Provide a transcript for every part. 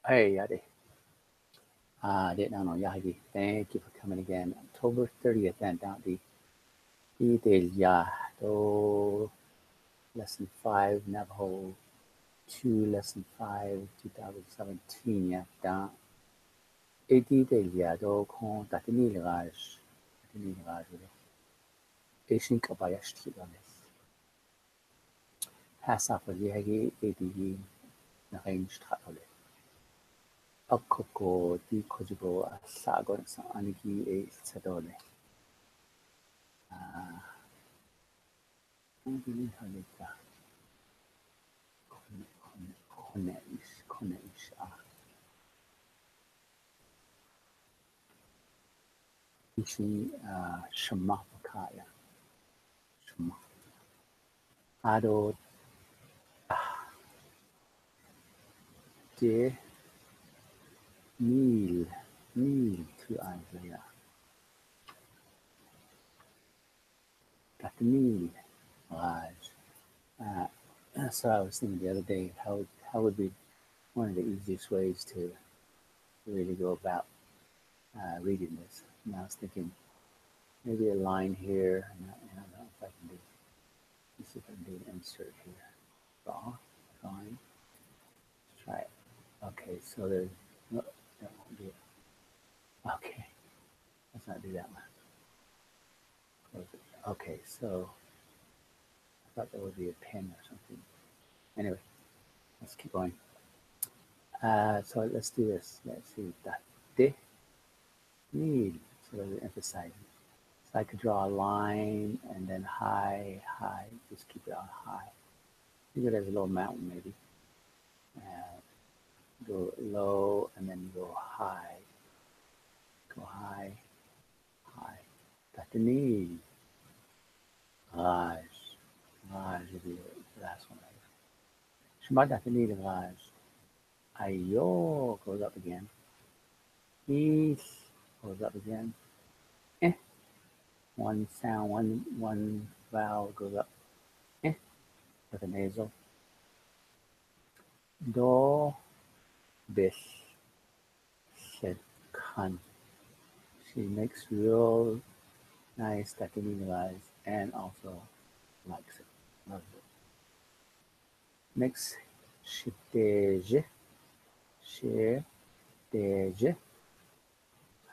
Hey, Yadi. Didn't know Yadi. Thank you for coming again. October 30th, and down the detail, yeah. So, lesson 5, Navajo 2, lesson 5, 2017, yeah. Down. Detail, yeah. Do con tatini garage. Tatini garage. Asian kabayash tiganes. Hasafa yagi, edi, nakain stratole. Akoko, di kojibo, sagon sa aniki, sadole. Halika. Cornish. Ishi Shema Bakaya. Shema. Ado de Nil to Isaiah. That Nil Raj. So I was thinking the other day, how would be one of the easiest ways to really go about reading this? And I was thinking maybe a line here, and I don't know if I can do. Let's see if I can do an insert here. Raw, drawing. Let's try it. Okay, so there's no, that won't do it. Okay, let's not do that one. Close it. Okay, so I thought there would be a pen or something. Anyway, let's keep going. So let's do this. Let's see. That de need. So there's emphasizing. So I could draw a line and then high, high. Just keep it on high. Think of it as a little mountain maybe. Go low and then go high. Go high, high. That the need. Raj. Raj is the last one. Shema Dathani Raj. Ayo goes up again. Is goes up again. Eh. One sound, one vowel goes up. Eh. With a nasal. Do bis said kan. She makes real nice Dathani Raj and also likes it. Loves it. Makes shiteje. Share deje.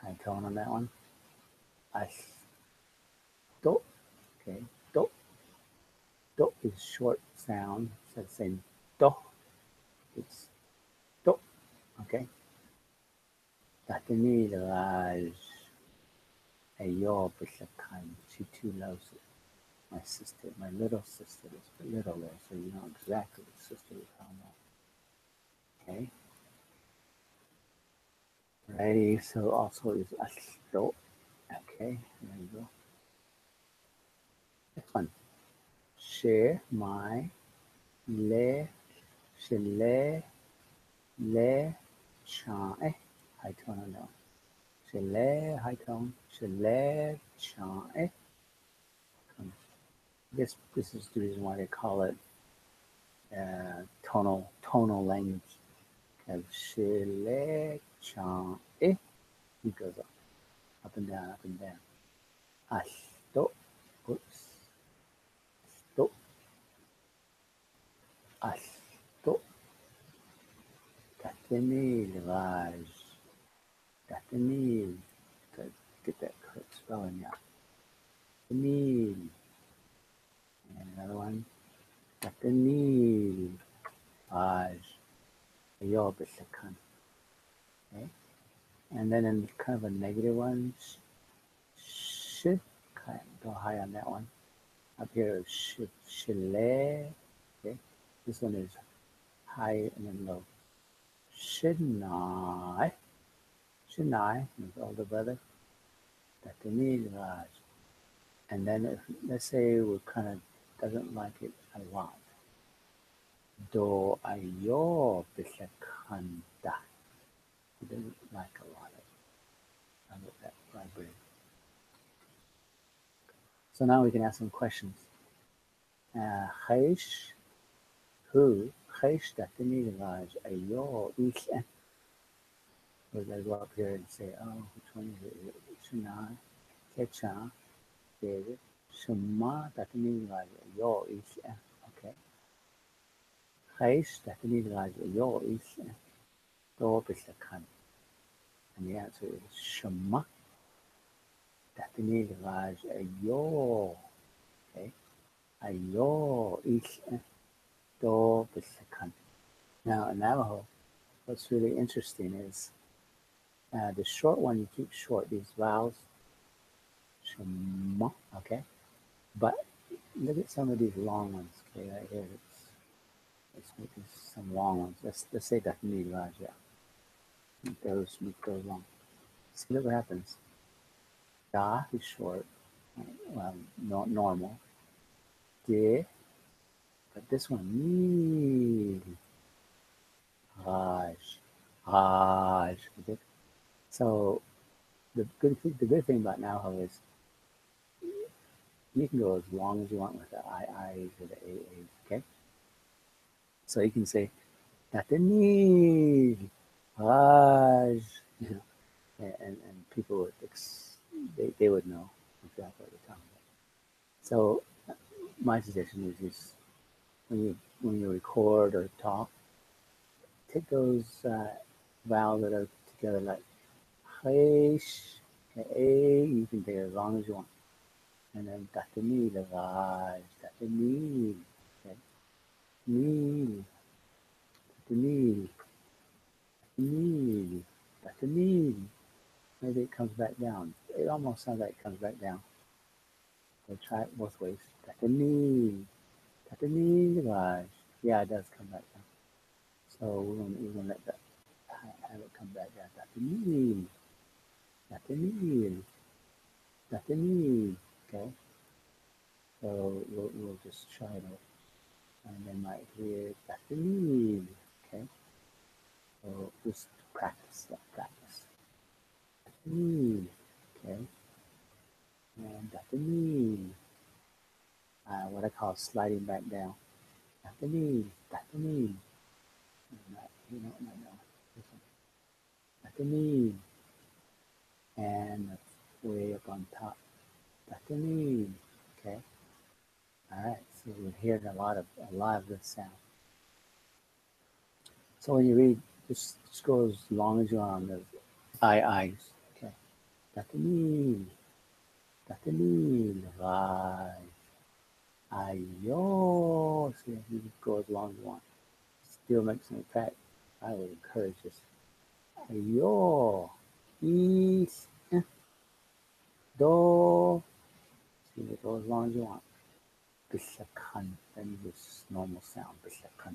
High tone on that one. As do. Okay. Do. Do is short sound. So the same do. It's do. Okay. Tatini Raj. Ayo Bishakan. She too loves it. My sister, my little sister is little there, so you know exactly what sister is talking about. Okay. Ready. So also is asto. Okay. There you go. It's fun. Share my le Chile, le, chant, high tone on that one. Chile, high tone, Chile, chant, I guess this is the reason why they call it tonal language. Because Chile, chant, he goes up and down, up and down. Asto, oops, sto, asto, Tatini, Raj, Tatini, get that correct spelling out. Tatini, and another one. Tatani Aj Yobisakan. Okay. And then in kind of a negative one, should kind of go high on that one. Up here, shile. Okay. This one is high and then low. Shinai. Shinai, his older brother. Tatani Raj. And then if, let's say we kind of doesn't like it a lot. Do ayo bisakanda. He doesn't like a lot of that vibrating. So now we can ask some questions. Chaish, who? Chaish tatini raj ayo ishen. Or I go up here and say, oh, which one is it? Shana, Kecha, David, Shema, that means like yo is, okay. Chais, that means like yo is, do is the kan. And the answer is Shema, that means like yo, okay. Ayo is, do is the kan. Now, in Navajo, what's really interesting is the short one you keep short, these vowels, Shema, okay. But look at some of these long ones, okay, right here. Let's make this some long ones. Let's say that need Raja. Make those long. See what happens. Da is short, well, not normal. De, but this one, need. Raj, Raj. Okay? So the good thing about Navajo is you can go as long as you want with the I's or the AA's, okay? So you can say, Tatanil, Raj, you know, and people would, they would know exactly what you're talking about. So my suggestion is just when you record or talk, take those vowels that are together like Heish, A, you can take it as long as you want. And then Tatanil, Raj, Tatanil, okay? Nil, Tatanil, Tatanil, Tatanil. Maybe it comes back down. It almost sounds like it comes back down. So try it both ways. Tatani, Raj. Yeah, it does come back down. So we're gonna let that have it come back down. Tatani, Tatani, Tatani. Okay. So we'll just try it out. And then right here, Tatani. Okay. So just practice that practice. Tatani. Okay. And Tatani. What I call sliding back down. Tatani, Tatani. You know, no, no. This one. Tatani. And that's way up on top. Tatani. Okay. All right. So we're hearing a lot of this sound. So when you read, just go as long as you're on the eyes. Okay. Tatani. Tatani. Vai. Ayo. So you just go as long as you want. Still makes an impact. I would encourage this. Ayo. Is. Do. So you go as long as you want. Bishakan. Then this normal sound. Bishakan.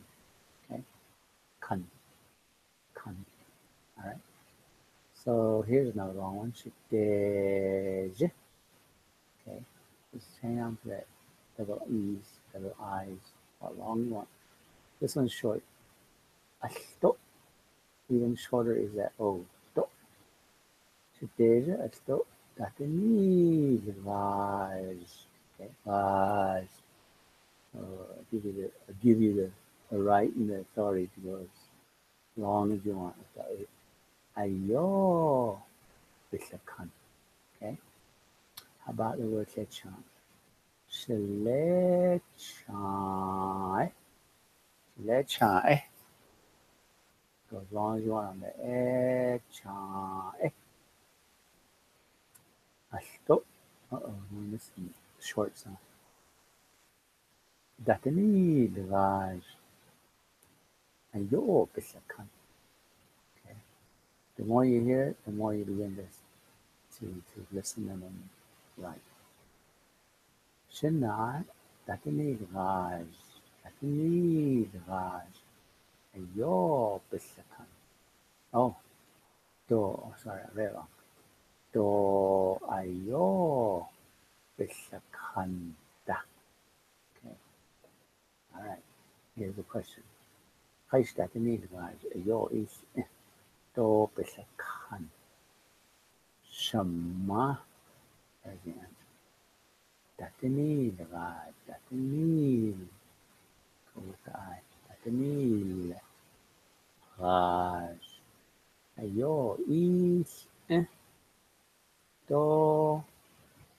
Okay. Kan. Kan. All right. So here's another long one. Shitej. Okay. Just hang on to that double E's, double I's, how long you want. This one's short. Ashto. Even shorter is that O. To. Shitej. Ashto. Tatani. Vaj. Okay. Vaj. I'll give you the right and the authority to go as long as you want. Ayo. Bishakan. Okay. How about the word lechon? Lechai. Lechai. Go as long as you want on the echai. Ashto. Uh-oh, we're missing short sound. Datani Raj. Ayo Bishakan. Okay. The more you hear it, the more you begin to listen and then write. Shinai. Datani Raj. Datani Raj. Ayo Bishakan. Oh, sorry, I read it wrong. Do ayo bisakanda. Okay. All right. Here's the question. Kaistatinid was ayo is do bisakan. Shama as the answer. Datinil was datinil. Go with the I. Datinil. Raj. Ayo is do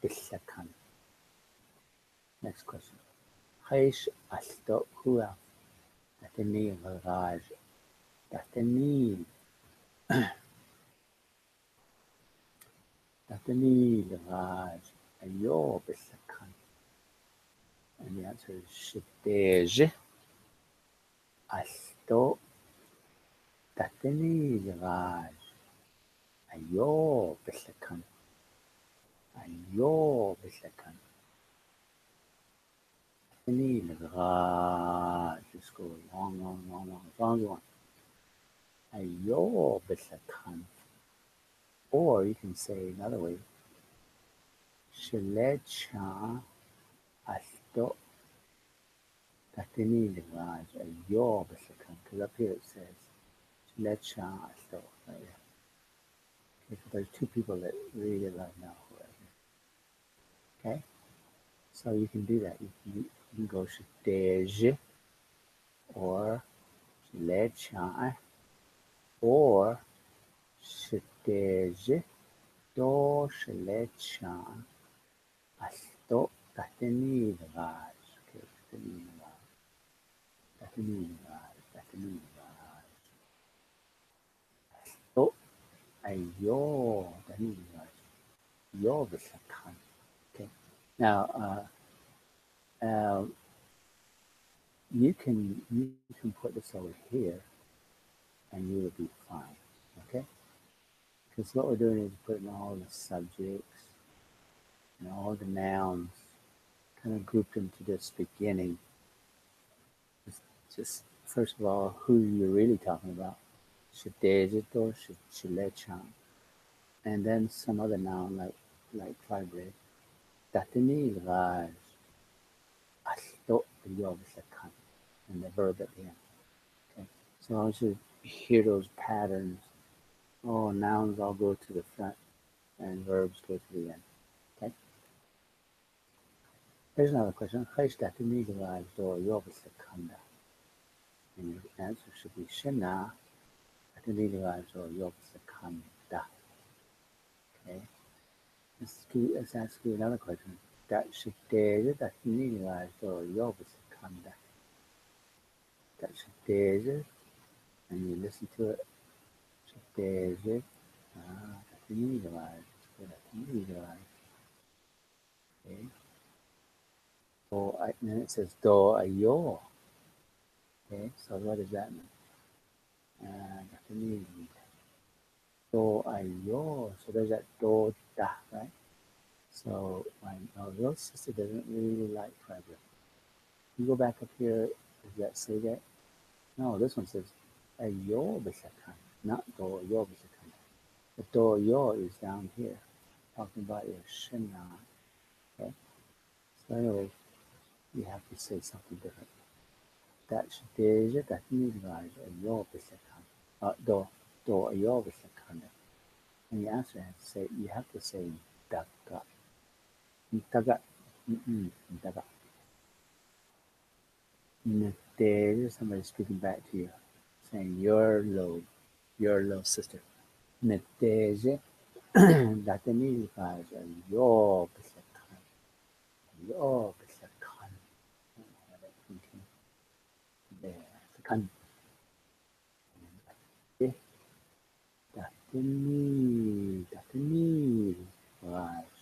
bisakan. Next question. Heish asto hua. Datini garaj. Datini garaj. Ayo bisakan. And the answer is shitej asto datini garaj. Ayo bisakan. Ayo bisakan. Datini garaj. Just go long, long, long, long, long, long. Ayo bisakan. Or you can say another way. Shlecha asto tatini garaj ayo bisakan. Because up here it says shlecha asto. Right here. Okay, so there's two people that really love Navajo right here. Okay? So you can do that. You can go shtej or shlecha or shtej do shlecha asto tatini garaj. Okay, tatini garaj. Tatini garaj. Tatini garaj. So ayo, tatini garaj. Yo bisakan. Okay. Now, you can put this over here, and you will be fine. Okay. Because what we're doing is putting all the subjects and all the nouns, kind of grouped into this beginning. Just first of all, who you're really talking about. Shidejito, shilechan. And then some other noun like fibre. Datini raj. Asto yobisakan. And the verb at the end. Okay. So I want you to hear those patterns. Oh, nouns all go to the front and verbs go to the end. Okay. Here's another question. Chaysh datini raj do yobisakanda. And your answer should be shina datini raj do yobisakanda. Okay. Let's ask you another question. That shiteja datini raj do yobisakanda. That shiteja, and you listen to it. Shiteja. Datini raj. Datini raj. Okay. So, and then it says do ayo. Okay, so what does that mean? Do ayo. So there's that do da, right? So my little sister doesn't really like fiber. You go back up here, does that say that? No, this one says ayo bisakan, not do ayo bisakan. The do ayo is down here, talking about your shina. Okay? So anyway, you have to say something different. That shdeja that nidvaj ayo bisakan. Do ayo bisakan. And you answer has to say you have to say daga. Daga. Daga. There's somebody speaking back to you, saying your little sister. Netege dateni guys yo bisakan. Yo bisakan. There. Sakan. Dateni. Right.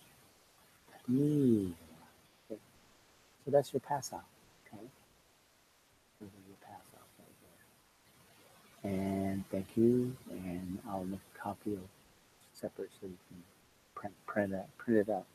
Dateni. Okay. So that's your pass off. Okay. So your pass off right there. And thank you. And I'll make a copy of separate so you can print it out.